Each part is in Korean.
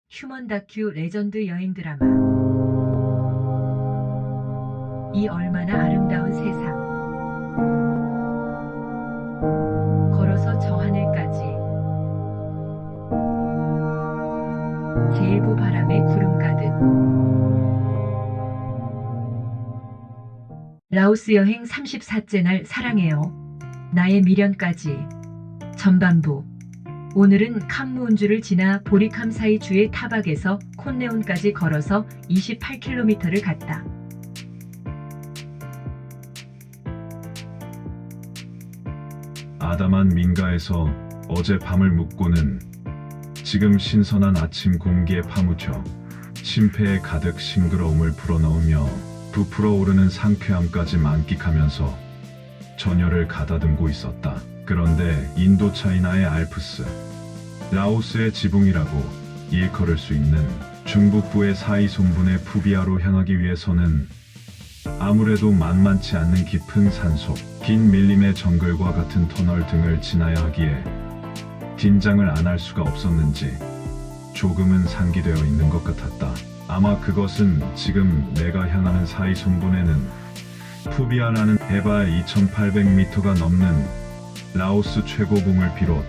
휴먼 다큐 레전드 여행 드라마. 이 얼마나 아름다운 세상. 걸어서 저 하늘까지. 제일부 바람에 구름 가득. 라오스 여행 34째 날 사랑해요. 나의 미련까지. 전반부. 오늘은 캄무운주를 지나 보리캄사이 주의 타박에서 콘네온까지 걸어서 28km를 갔다. 아담한 민가에서 어제 밤을 묵고는 지금 신선한 아침 공기에 파묻혀 심폐에 가득 싱그러움을 불어넣으며 부풀어 오르는 상쾌함까지 만끽하면서 전열을 가다듬고 있었다. 그런데 인도차이나의 알프스, 라오스의 지붕이라고 일컬을 수 있는 중북부의 사이손분의 푸비아로 향하기 위해서는 아무래도 만만치 않는 깊은 산속, 긴 밀림의 정글과 같은 터널 등을 지나야 하기에 긴장을 안 할 수가 없었는지 조금은 상기되어 있는 것 같았다. 아마 그것은 지금 내가 향하는 사이손분에는 푸비아라는 해발 2800m가 넘는 라오스 최고봉을 비롯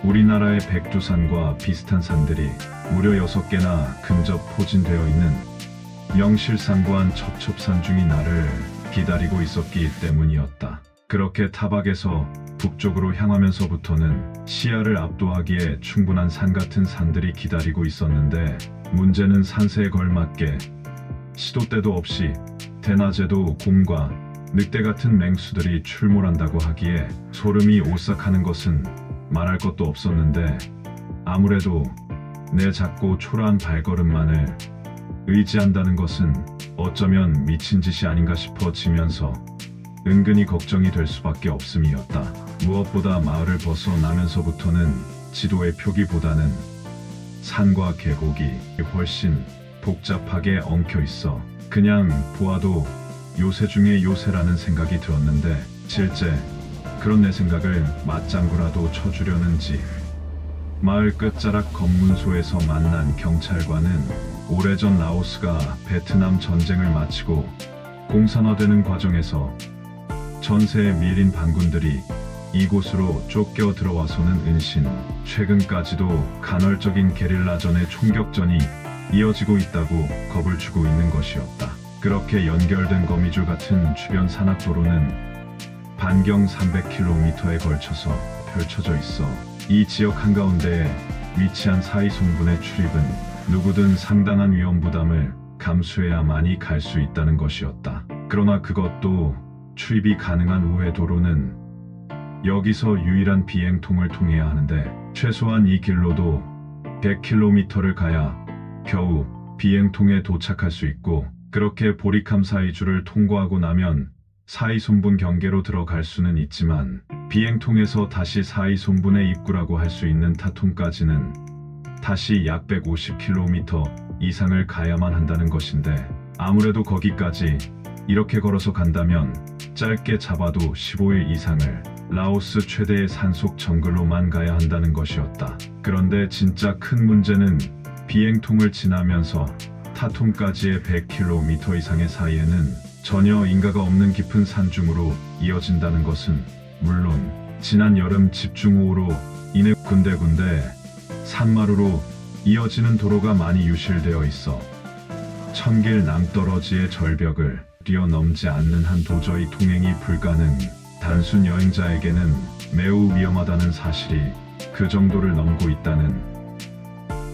우리나라의 백두산과 비슷한 산들이 무려 6개나 근접 포진되어 있는 명실상부한 첩첩산중이 나를 기다리고 있었기 때문이었다. 그렇게 타박에서 북쪽으로 향하면서부터는 시야를 압도하기에 충분한 산 같은 산들이 기다리고 있었는데, 문제는 산세에 걸맞게 시도 때도 없이 대낮에도 곰과 늑대 같은 맹수들이 출몰한다고 하기에 소름이 오싹하는 것은 말할 것도 없었는데, 아무래도 내 작고 초라한 발걸음만을 의지한다는 것은 어쩌면 미친 짓이 아닌가 싶어지면서 은근히 걱정이 될 수밖에 없음이었다. 무엇보다 마을을 벗어나면서부터는 지도의 표기보다는 산과 계곡이 훨씬 복잡하게 엉켜 있어 그냥 보아도 요새 중에 요새라는 생각이 들었는데, 실제 그런 내 생각을 맞장구라도 쳐주려는지 마을 끝자락 검문소에서 만난 경찰관은 오래전 라오스가 베트남 전쟁을 마치고 공산화되는 과정에서 전세의 밀린 반군들이 이곳으로 쫓겨 들어와서는 은신, 최근까지도 간헐적인 게릴라전의 총격전이 이어지고 있다고 겁을 주고 있는 것이었다. 그렇게 연결된 거미줄 같은 주변 산악도로는 반경 300km에 걸쳐서 펼쳐져 있어 이 지역 한가운데에 위치한 사이손분의 출입은 누구든 상당한 위험 부담을 감수해야만이 갈 수 있다는 것이었다. 그러나 그것도 출입이 가능한 우회 도로는 여기서 유일한 비행통을 통해야 하는데, 최소한 이 길로도 100km를 가야 겨우 비행통에 도착할 수 있고, 그렇게 보리캄사이주를 통과하고 나면 사이손분 경계로 들어갈 수는 있지만 비행통에서 다시 사이손분의 입구라고 할 수 있는 타통까지는 다시 약 150km 이상을 가야만 한다는 것인데, 아무래도 거기까지 이렇게 걸어서 간다면 짧게 잡아도 15일 이상을 라오스 최대의 산속 정글로만 가야 한다는 것이었다. 그런데 진짜 큰 문제는 비행통을 지나면서 타통까지의 100km 이상의 사이에는 전혀 인가가 없는 깊은 산중으로 이어진다는 것은 물론, 지난 여름 집중호우로 인해 군데군데 산마루로 이어지는 도로가 많이 유실되어 있어 천길 낭떠러지의 절벽을 뛰어넘지 않는 한 도저히 통행이 불가능, 단순 여행자에게는 매우 위험하다는 사실이 그 정도를 넘고 있다는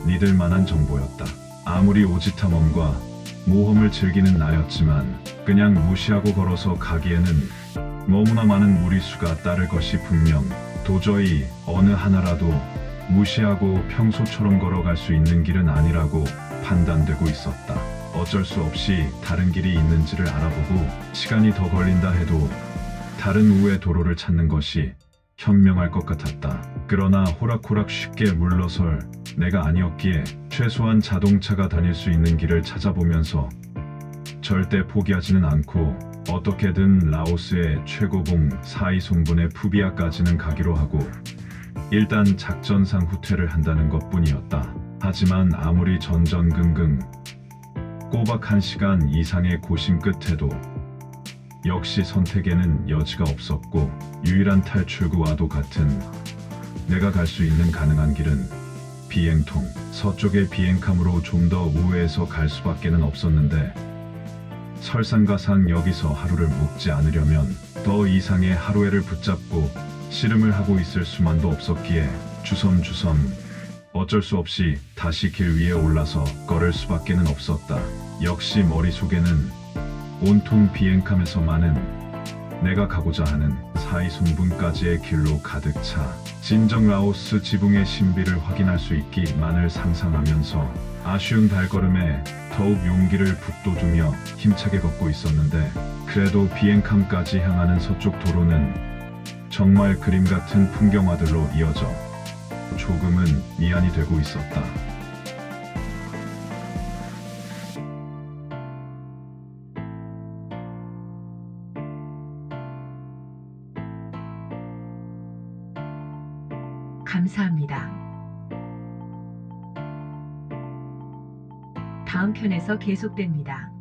믿을만한 정보였다. 아무리 오지탐험과 모험을 즐기는 나였지만 그냥 무시하고 걸어서 가기에는 너무나 많은 무리수가 따를 것이 분명, 도저히 어느 하나라도 무시하고 평소처럼 걸어갈 수 있는 길은 아니라고 판단되고 있었다. 어쩔 수 없이 다른 길이 있는지를 알아보고 시간이 더 걸린다 해도 다른 우회 도로를 찾는 것이 현명할 것 같았다. 그러나 호락호락 쉽게 물러설 내가 아니었기에 최소한 자동차가 다닐 수 있는 길을 찾아보면서 절대 포기하지는 않고 어떻게든 라오스의 최고봉 사이손분의 푸비아까지는 가기로 하고 일단 작전상 후퇴를 한다는 것뿐이었다. 하지만 아무리 전전긍긍 꼬박 1시간 이상의 고심 끝에도 역시 선택에는 여지가 없었고 유일한 탈출구와도 같은 내가 갈 수 있는 가능한 길은 비행통 서쪽의 비행함으로 좀 더 우회해서 갈 수밖에는 없었는데 설상가상 여기서 하루를 묵지 않으려면 더 이상의 하루해를 붙잡고 씨름을 하고 있을 수만도 없었기에 주섬주섬 어쩔 수 없이 다시 길 위에 올라서 걸을 수밖에는 없었다. 역시 머릿속에는 온통 비행함에서만은 내가 가고자 하는 사이송분까지의 길로 가득 차 진정 라오스 지붕의 신비를 확인할 수 있기만을 상상하면서 아쉬운 발걸음에 더욱 용기를 북돋우며 힘차게 걷고 있었는데 그래도 비행함까지 향하는 서쪽 도로는 정말 그림 같은 풍경화들로 이어져 조금은 미안이 되고 있었다. 감사합니다. 다음 편에서 계속됩니다.